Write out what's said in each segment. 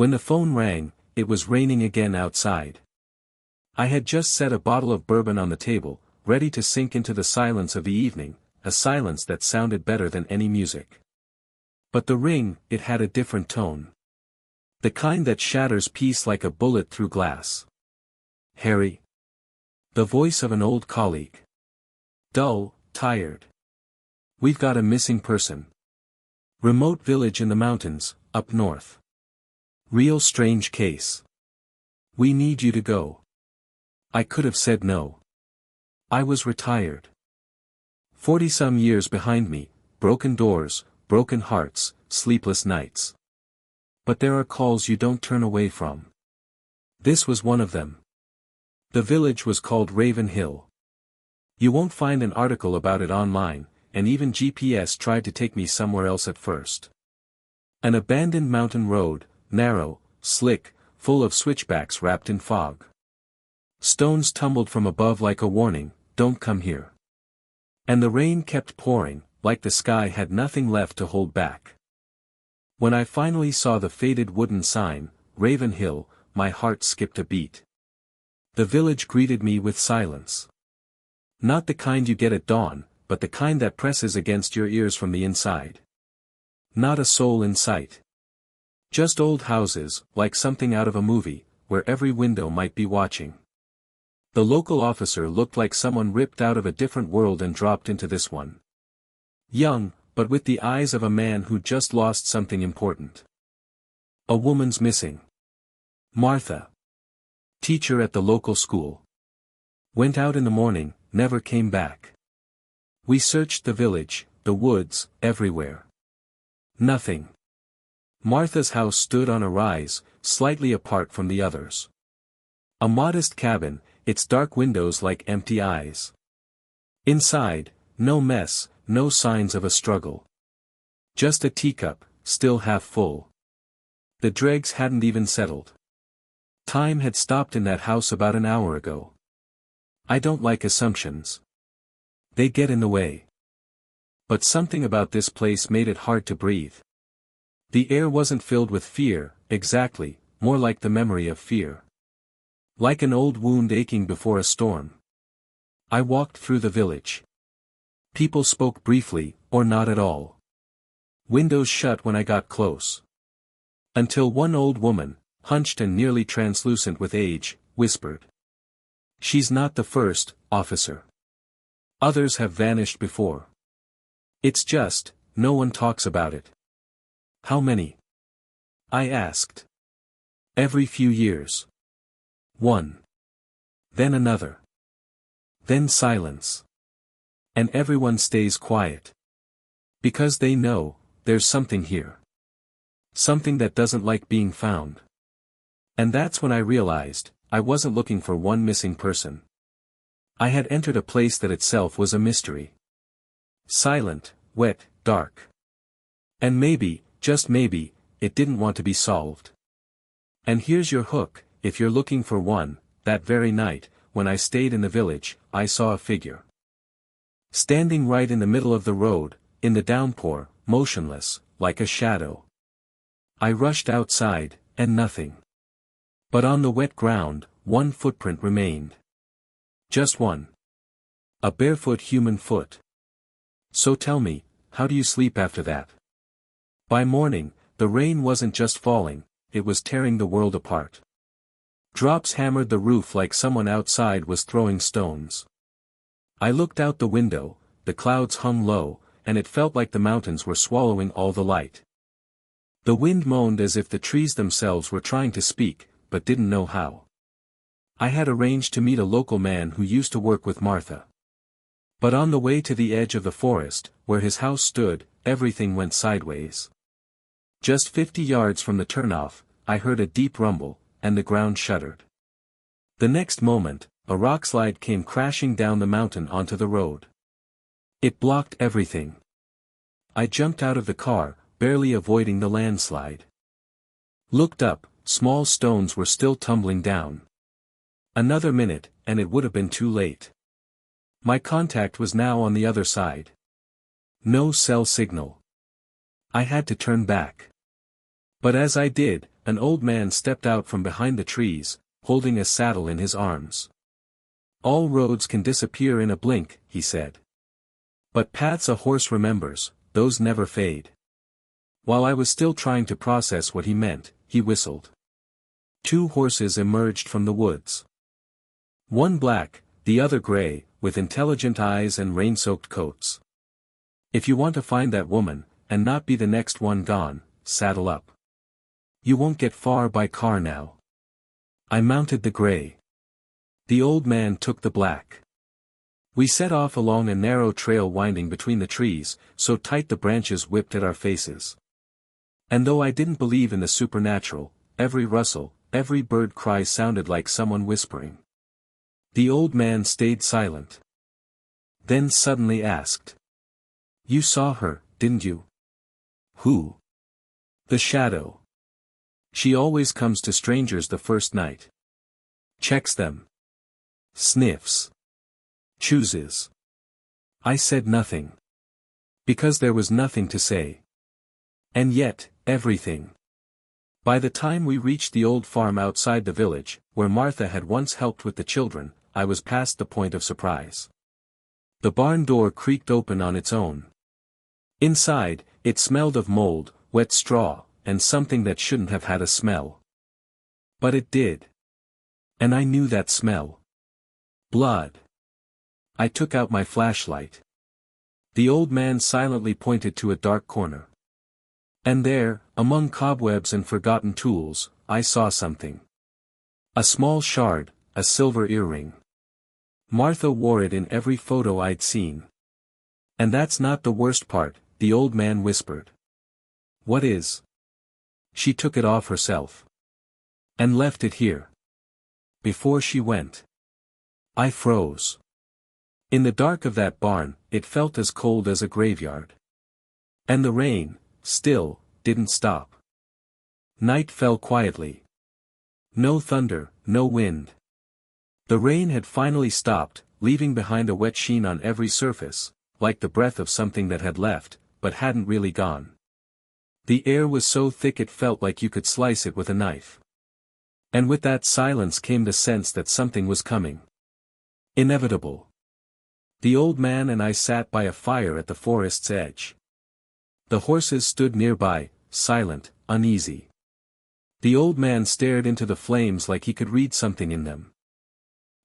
When the phone rang, it was raining again outside. I had just set a bottle of bourbon on the table, ready to sink into the silence of the evening, a silence that sounded better than any music. But the ring, it had a different tone. The kind that shatters peace like a bullet through glass. Harry. The voice of an old colleague. Dull, tired. We've got a missing person. Remote village in the mountains, up north. Real strange case. We need you to go. I could have said no. I was retired. 40-some years behind me, broken doors, broken hearts, sleepless nights. But there are calls you don't turn away from. This was one of them. The village was called Raven Hill. You won't find an article about it online, and even GPS tried to take me somewhere else at first. An abandoned mountain road, narrow, slick, full of switchbacks wrapped in fog. Stones tumbled from above like a warning, don't come here. And the rain kept pouring, like the sky had nothing left to hold back. When I finally saw the faded wooden sign, Raven Hill, my heart skipped a beat. The village greeted me with silence. Not the kind you get at dawn, but the kind that presses against your ears from the inside. Not a soul in sight. Just old houses, like something out of a movie, where every window might be watching. The local officer looked like someone ripped out of a different world and dropped into this one. Young, but with the eyes of a man who just lost something important. A woman's missing. Martha. Teacher at the local school. Went out in the morning, never came back. We searched the village, the woods, everywhere. Nothing. Martha's house stood on a rise, slightly apart from the others. A modest cabin, its dark windows like empty eyes. Inside, no mess, no signs of a struggle. Just a teacup, still half full. The dregs hadn't even settled. Time had stopped in that house about an hour ago. I don't like assumptions. They get in the way. But something about this place made it hard to breathe. The air wasn't filled with fear, exactly, more like the memory of fear. Like an old wound aching before a storm. I walked through the village. People spoke briefly, or not at all. Windows shut when I got close. Until one old woman, hunched and nearly translucent with age, whispered. She's not the first, officer. Others have vanished before. It's just, no one talks about it. How many? I asked. Every few years. One. Then another. Then silence. And everyone stays quiet. Because they know, there's something here. Something that doesn't like being found. And that's when I realized, I wasn't looking for one missing person. I had entered a place that itself was a mystery. Silent, wet, dark. And maybe, just maybe, it didn't want to be solved. And here's your hook, if you're looking for one. That very night, when I stayed in the village, I saw a figure. Standing right in the middle of the road, in the downpour, motionless, like a shadow. I rushed outside, and nothing. But on the wet ground, one footprint remained. Just one. A barefoot human foot. So tell me, how do you sleep after that? By morning, the rain wasn't just falling, it was tearing the world apart. Drops hammered the roof like someone outside was throwing stones. I looked out the window, the clouds hung low, and it felt like the mountains were swallowing all the light. The wind moaned as if the trees themselves were trying to speak, but didn't know how. I had arranged to meet a local man who used to work with Martha. But on the way to the edge of the forest, where his house stood, everything went sideways. Just 50 yards from the turnoff, I heard a deep rumble, and the ground shuddered. The next moment, a rockslide came crashing down the mountain onto the road. It blocked everything. I jumped out of the car, barely avoiding the landslide. Looked up, small stones were still tumbling down. Another minute, and it would have been too late. My contact was now on the other side. No cell signal. I had to turn back. But as I did, an old man stepped out from behind the trees, holding a saddle in his arms. "All roads can disappear in a blink," he said. "But paths a horse remembers, those never fade." While I was still trying to process what he meant, he whistled. 2 horses emerged from the woods. One black, the other gray, with intelligent eyes and rain-soaked coats. "If you want to find that woman, and not be the next one gone, saddle up. You won't get far by car now." I mounted the gray. The old man took the black. We set off along a narrow trail winding between the trees, so tight the branches whipped at our faces. And though I didn't believe in the supernatural, every rustle, every bird cry sounded like someone whispering. The old man stayed silent. Then suddenly asked. "You saw her, didn't you?" "Who?" "The shadow. She always comes to strangers the first night. Checks them. Sniffs. Chooses." I said nothing. Because there was nothing to say. And yet, everything. By the time we reached the old farm outside the village, where Martha had once helped with the children, I was past the point of surprise. The barn door creaked open on its own. Inside, it smelled of mold, wet straw, and something that shouldn't have had a smell. But it did. And I knew that smell. Blood. I took out my flashlight. The old man silently pointed to a dark corner. And there, among cobwebs and forgotten tools, I saw something. A small shard, a silver earring. Martha wore it in every photo I'd seen. "And that's not the worst part," the old man whispered. "What is?" "She took it off herself. And left it here. Before she went." I froze. In the dark of that barn, it felt as cold as a graveyard. And the rain, still, didn't stop. Night fell quietly. No thunder, no wind. The rain had finally stopped, leaving behind a wet sheen on every surface, like the breath of something that had left, but hadn't really gone. The air was so thick it felt like you could slice it with a knife. And with that silence came the sense that something was coming. Inevitable. The old man and I sat by a fire at the forest's edge. The horses stood nearby, silent, uneasy. The old man stared into the flames like he could read something in them.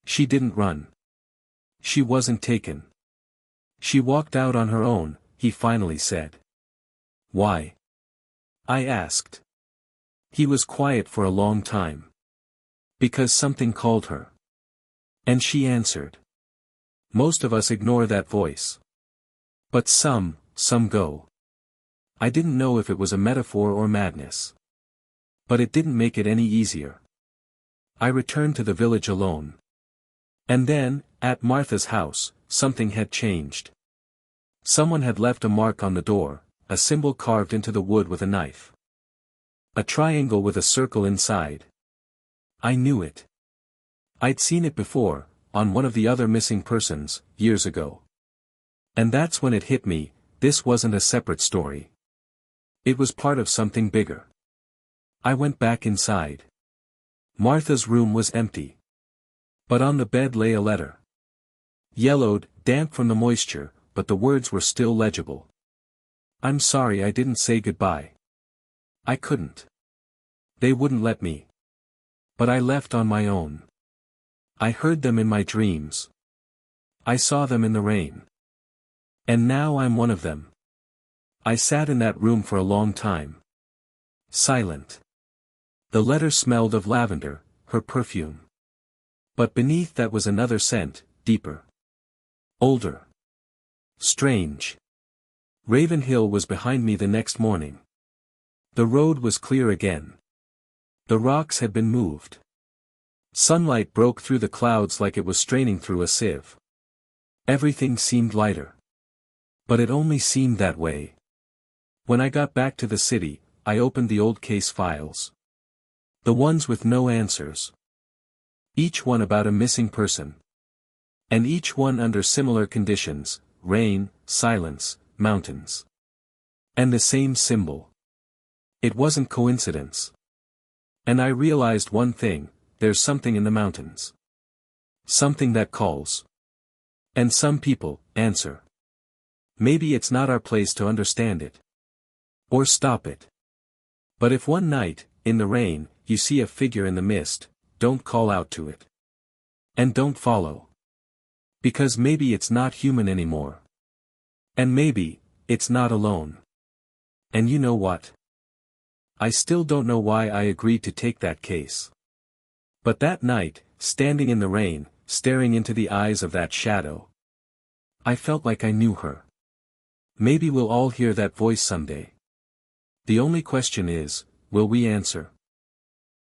"She didn't run. She wasn't taken. She walked out on her own," he finally said. "Why?" I asked. He was quiet for a long time. "Because something called her." And she answered. Most of us ignore that voice. But some go. I didn't know if it was a metaphor or madness. But it didn't make it any easier. I returned to the village alone. And then, at Martha's house, something had changed. Someone had left a mark on the door, a symbol carved into the wood with a knife. A triangle with a circle inside. I knew it. I'd seen it before, on one of the other missing persons, years ago. And that's when it hit me, this wasn't a separate story. It was part of something bigger. I went back inside. Martha's room was empty. But on the bed lay a letter. Yellowed, damp from the moisture, but the words were still legible. "I'm sorry I didn't say goodbye. I couldn't. They wouldn't let me. But I left on my own. I heard them in my dreams. I saw them in the rain. And now I'm one of them." I sat in that room for a long time. Silent. The letter smelled of lavender, her perfume. But beneath that was another scent, deeper. Older. Strange. Ravenhill was behind me the next morning. The road was clear again. The rocks had been moved. Sunlight broke through the clouds like it was straining through a sieve. Everything seemed lighter. But it only seemed that way. When I got back to the city, I opened the old case files. The ones with no answers. Each one about a missing person. And each one under similar conditions, rain, silence, mountains. And the same symbol. It wasn't coincidence. And I realized one thing, there's something in the mountains. Something that calls. And some people answer. Maybe it's not our place to understand it. Or stop it. But if one night, in the rain, you see a figure in the mist, don't call out to it. And don't follow. Because maybe it's not human anymore. And maybe, it's not alone. And you know what? I still don't know why I agreed to take that case. But that night, standing in the rain, staring into the eyes of that shadow, I felt like I knew her. Maybe we'll all hear that voice someday. The only question is, will we answer?